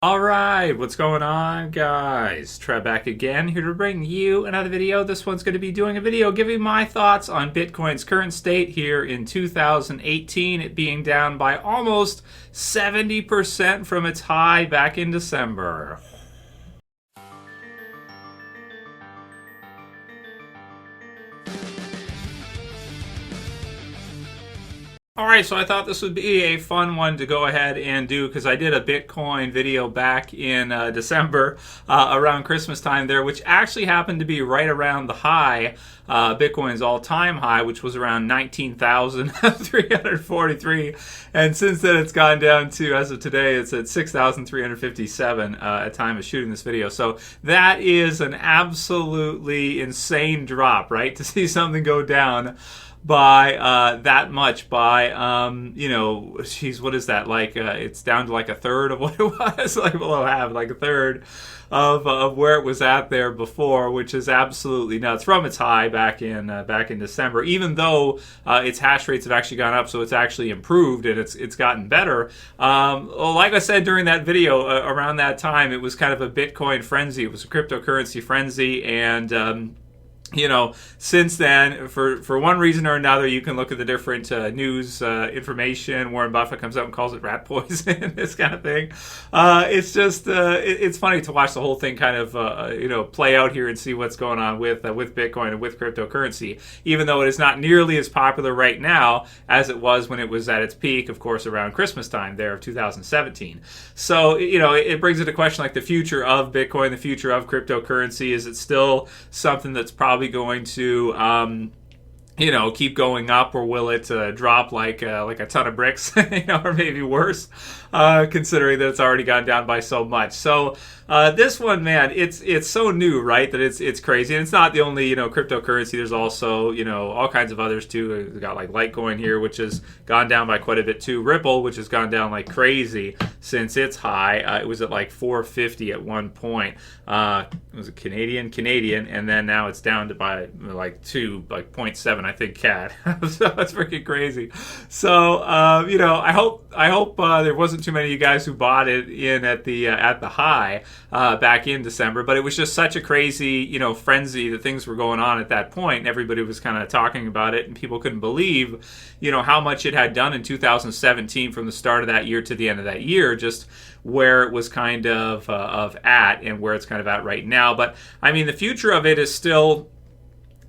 All right, what's going on, guys? Trev back again, here to bring you another video. This one's going to be doing a video giving my thoughts on Bitcoin's current state here in 2018, it being down by almost 70% from its high back in December. All right, so I thought this would be a fun one to go ahead and do because I did a Bitcoin video back in December around Christmas time there, which actually happened to be right around the high, Bitcoin's all-time high, which was around 19,343. And since then, it's gone down to, as of today, it's at 6,357 at time of shooting this video. So that is an absolutely insane drop, right? To see something go down by that much, by geez, what is that, like it's down to like a third of what it was, like below half, like a third of where it was at there before, which is absolutely nuts from its high back in December, even though its hash rates have actually gone up, so it's actually improved and it's gotten better. Well, like I said during that video, around that time it was kind of a Bitcoin frenzy, it was a cryptocurrency frenzy, and since then, for one reason or another, you can look at the different news information. Warren Buffett comes out and calls it rat poison, this kind of thing. It's just it's funny to watch the whole thing kind of play out here and see what's going on with Bitcoin and with cryptocurrency. Even though it is not nearly as popular right now as it was when it was at its peak, of course, around Christmas time there of 2017. So it brings into question like the future of Bitcoin, the future of cryptocurrency. Is it still something that's probably going to keep going up, or will it drop like a ton of bricks, or maybe worse, considering that it's already gone down by so much. So this one, man, it's so new, right, that it's crazy. And it's not the only cryptocurrency. There's also all kinds of others too. We've got like Litecoin here, which has gone down by quite a bit too. Ripple, which has gone down like crazy since its high. It was at like 450 at one point. It was a Canadian, and then now it's down to by like 0.7, I think, CAD. So that's freaking crazy. So I hope there wasn't too many of you guys who bought it in at the high back in December, but it was just such a crazy frenzy that things were going on at that point, and everybody was kind of talking about it, and people couldn't believe how much it had done in 2017 from the start of that year to the end of that year, just where it was kind of at, and where it's kind of at right now. But I mean, the future of it is still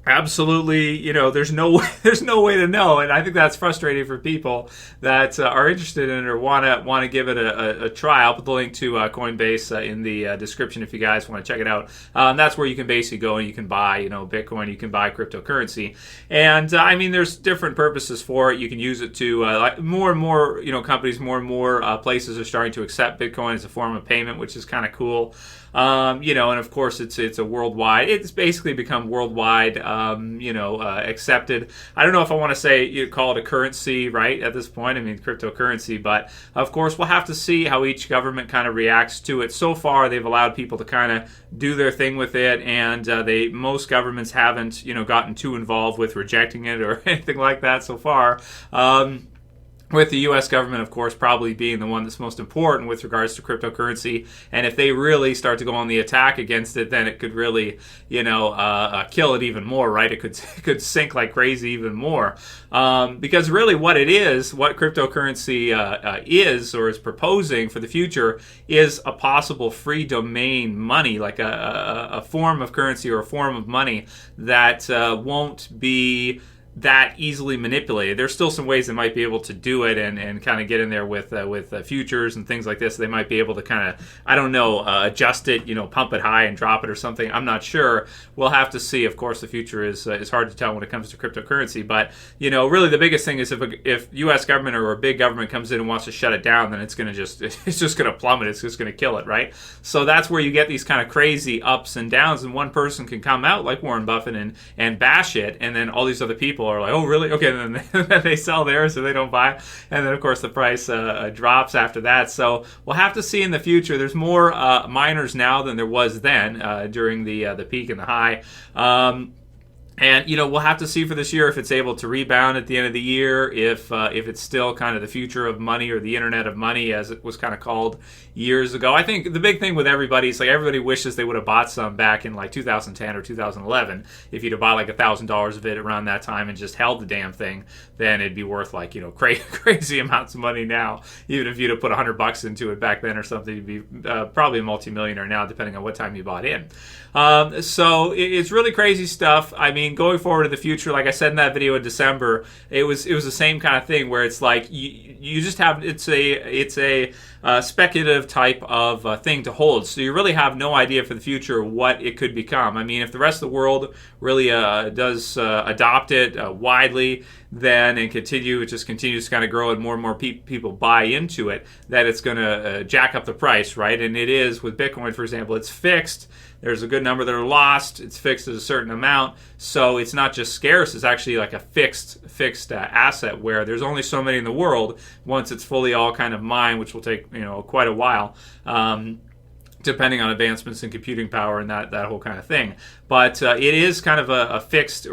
absolutely, there's no way to know, and I think that's frustrating for people that are interested in it or want to give it a try. I'll put the link to Coinbase in the description if you guys want to check it out. That's where you can basically go and you can buy, Bitcoin, you can buy cryptocurrency, and I mean, there's different purposes for it. You can use it to like more and more, companies, more and more places are starting to accept Bitcoin as a form of payment, which is kind of cool. And of course it's a worldwide. It's basically become worldwide, accepted. I don't know if I want to say call it a currency, right, at this point. I mean, cryptocurrency, but of course we'll have to see how each government kind of reacts to it. So far, they've allowed people to kind of do their thing with it, and most governments haven't, gotten too involved with rejecting it or anything like that so far. With the U.S. government, of course, probably being the one that's most important with regards to cryptocurrency. And if they really start to go on the attack against it, then it could really, kill it even more, right? It could sink like crazy even more. Because really what it is, what cryptocurrency is or is proposing for the future is a possible free domain money, like a form of currency or a form of money that won't be that easily manipulated. There's still some ways they might be able to do it and kind of get in there with futures and things like this. They might be able to kind of, I don't know, adjust it, pump it high and drop it or something. I'm not sure. We'll have to see. Of course, the future is hard to tell when it comes to cryptocurrency. But really the biggest thing is if U.S. government or a big government comes in and wants to shut it down, then it's just going to plummet. It's just going to kill it, right? So that's where you get these kind of crazy ups and downs, and one person can come out like Warren Buffett and bash it, and then all these other people are like, oh, really? Okay, and then they sell theirs, so they don't buy. And then, of course, the price drops after that. So we'll have to see in the future. There's more miners now than there was then during the peak and the high. And we'll have to see for this year if it's able to rebound at the end of the year, if it's still kind of the future of money, or the internet of money, as it was kind of called years ago. I think the big thing with everybody is, like, everybody wishes they would have bought some back in like 2010 or 2011. If you'd have bought like $1,000 of it around that time and just held the damn thing, then it'd be worth like crazy amounts of money now. Even if you'd have put $100 into it back then or something, you'd be probably a multimillionaire now, depending on what time you bought in. So it's really crazy stuff. I mean, going forward in the future, like I said in that video in December, it was the same kind of thing, where it's like you just have it's a speculative type of thing to hold. So you really have no idea for the future what it could become. I mean, if the rest of the world really does adopt it widely, then it just continues to kind of grow, and more people buy into it, that it's going to jack up the price, right? And it is with Bitcoin, for example. It's fixed. There's a good number that are lost. It's fixed at a certain amount, so it's not just scarce. It's actually like a fixed asset, where there's only so many in the world. Once it's fully all kind of mined, which will take quite a while, depending on advancements in computing power and that whole kind of thing. But it is kind of a fixed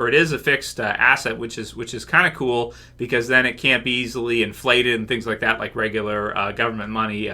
asset, which is kind of cool, because then it can't be easily inflated and things like that, like regular government money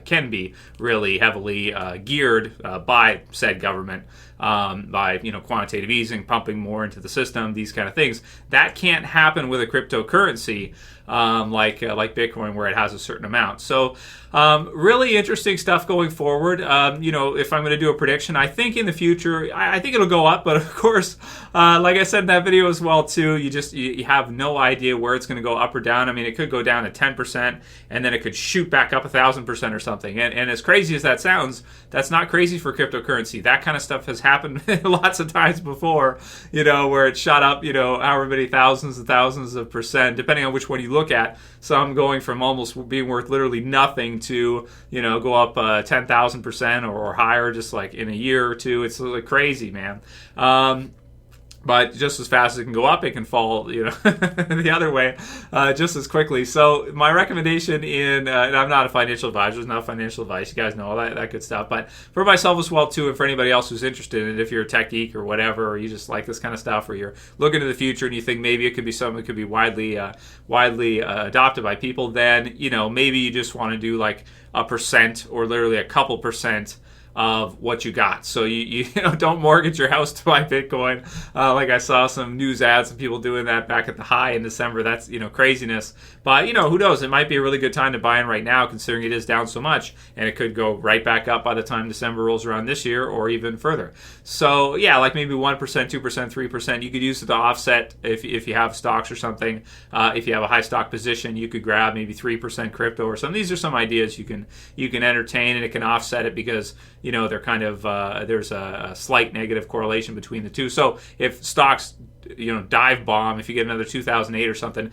can be really heavily geared by said government, by quantitative easing, pumping more into the system, these kind of things. That can't happen with a cryptocurrency like Bitcoin, where it has a certain amount. So really interesting stuff going forward. If I'm going to do a prediction, I think in the future, I think it'll go up, but of course, like I said in that video as well too, you have no idea where it's going to go up or down. I mean, it could go down to 10%, and then it could shoot back up 1,000% or something. And as crazy as that sounds, that's not crazy for cryptocurrency. That kind of stuff has happened lots of times before, where it shot up, however many thousands and thousands of percent, depending on which one you look at. Some going from almost being worth literally nothing to, go up 10,000% or higher, just like in a year or two. It's like crazy, man. But just as fast as it can go up, it can fall, the other way just as quickly. So my recommendation and I'm not a financial advisor, it's not financial advice. You guys know all that good stuff. But for myself as well, too, and for anybody else who's interested in it, if you're a tech geek or whatever, or you just like this kind of stuff, or you're looking to the future and you think maybe it could be something that could be widely adopted by people, then, maybe you just want to do like a percent or literally a couple percent of what you got. So you don't mortgage your house to buy Bitcoin. Like I saw some news ads of people doing that back at the high in December. That's craziness. But who knows? It might be a really good time to buy in right now, considering it is down so much, and it could go right back up by the time December rolls around this year, or even further. So yeah, like maybe 1%, 2%, 3%. You could use it to offset if you have stocks or something. If you have a high stock position, you could grab maybe 3% crypto or something. These are some ideas you can entertain, and it can offset it, because they're kind of there's a slight negative correlation between the two. So if stocks dive bomb, if you get another 2008 or something,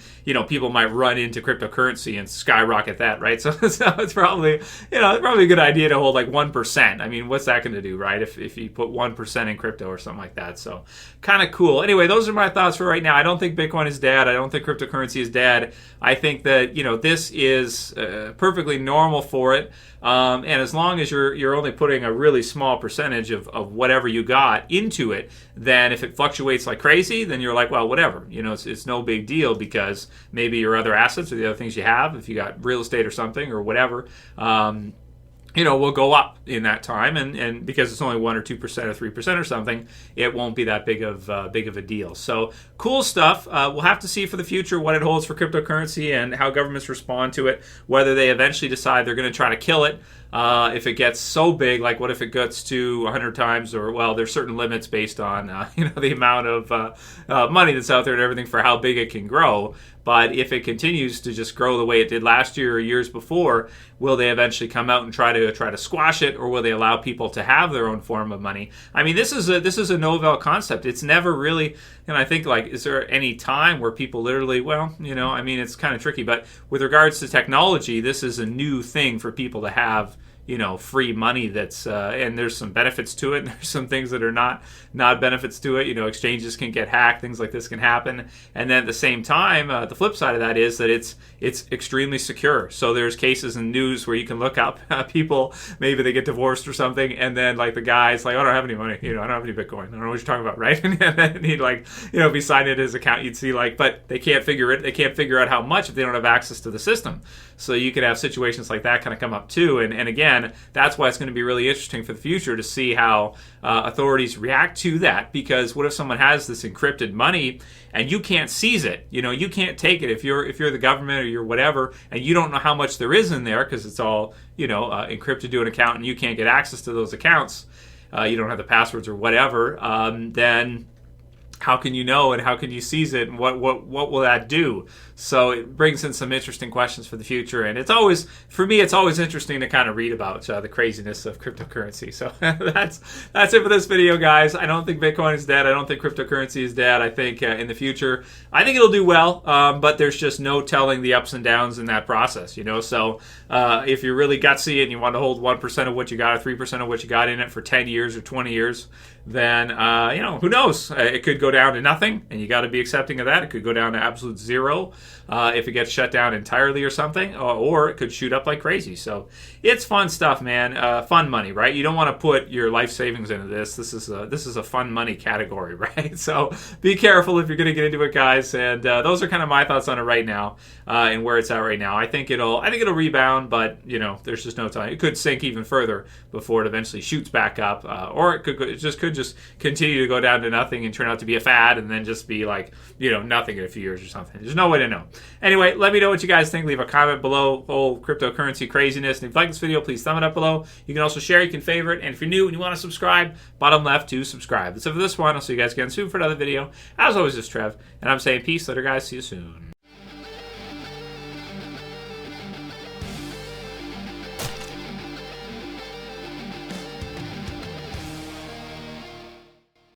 people might run into cryptocurrency and skyrocket that, right? So it's probably a good idea to hold like 1%. I mean, what's that going to do, right? If you put 1% in crypto or something like that. So kind of cool. Anyway, those are my thoughts for right now. I don't think Bitcoin is dead. I don't think cryptocurrency is dead. I think that this is perfectly normal for it. And as long as you're only putting a really small percentage of whatever you got into it, then if it fluctuates like crazy, then you're like, well, whatever. It's no big deal, because maybe your other assets or the other things you have, if you got real estate or something or whatever, will go up in that time, and because it's only 1 or 2% or 3% or something, it won't be that big of a deal. So cool stuff. We'll have to see for the future what it holds for cryptocurrency and how governments respond to it, whether they eventually decide they're going to try to kill it. If it gets so big, like what if it gets to 100 times, or, well, there's certain limits based on the amount of money that's out there and everything for how big it can grow. But if it continues to just grow the way it did last year or years before, will they eventually come out and try to squash it, or will they allow people to have their own form of money? I mean, this is a novel concept. It's never really, and I think, like, is there any time where people literally, well, I mean, it's kind of tricky, but with regards to technology, this is a new thing for people to have, free money that's and there's some benefits to it, and there's some things that are not benefits to it. Exchanges can get hacked, things like this can happen, and then at the same time, the flip side of that is that it's extremely secure. So there's cases in news where you can look up people, maybe they get divorced or something, and then like the guy's like, oh, I don't have any money, I don't have any Bitcoin, I don't know what you're talking about, right? And then he'd be signing his account, you'd see but they can't figure out how much if they don't have access to the system. So you could have situations like that kind of come up too, and again, that's why it's going to be really interesting for the future to see how authorities react to that, because what if someone has this encrypted money and you can't seize it? You can't take it if you're the government or you're whatever, and you don't know how much there is in there because it's all encrypted to an account, and you can't get access to those accounts. You don't have the passwords or whatever. Then how can you know, and how can you seize it, and what will that do? So it brings in some interesting questions for the future, and for me it's always interesting to kind of read about the craziness of cryptocurrency. So that's it for this video, guys. I don't think Bitcoin is dead. I don't think cryptocurrency is dead. I think in the future, I think it'll do well, but there's just no telling the ups and downs in that process. So if you're really gutsy and you want to hold 1% of what you got or 3% of what you got in it for 10 years or 20 years, then who knows? It could go down to nothing, and you got to be accepting of that. It could go down to absolute zero if it gets shut down entirely or something, or it could shoot up like crazy. So it's fun stuff, man. Fun money, right? You don't want to put your life savings into this. This is a fun money category, right? So be careful if you're going to get into it, guys. And those are kind of my thoughts on it right now, and where it's at right now. I think it'll rebound, but there's just no time. It could sink even further before it eventually shoots back up, or it could just continue to go down to nothing and turn out to be a fad, and then just be nothing in a few years or something. There's no way to know. Anyway, let me know what you guys think. Leave a comment below. Whole cryptocurrency craziness. And if you like this video, please thumb it up below. You can also share. You can favorite. And if you're new and you want to subscribe, bottom left to subscribe. That's it for this one. I'll see you guys again soon for another video. As always, this is Trev, and I'm saying peace. Later, guys. See you soon.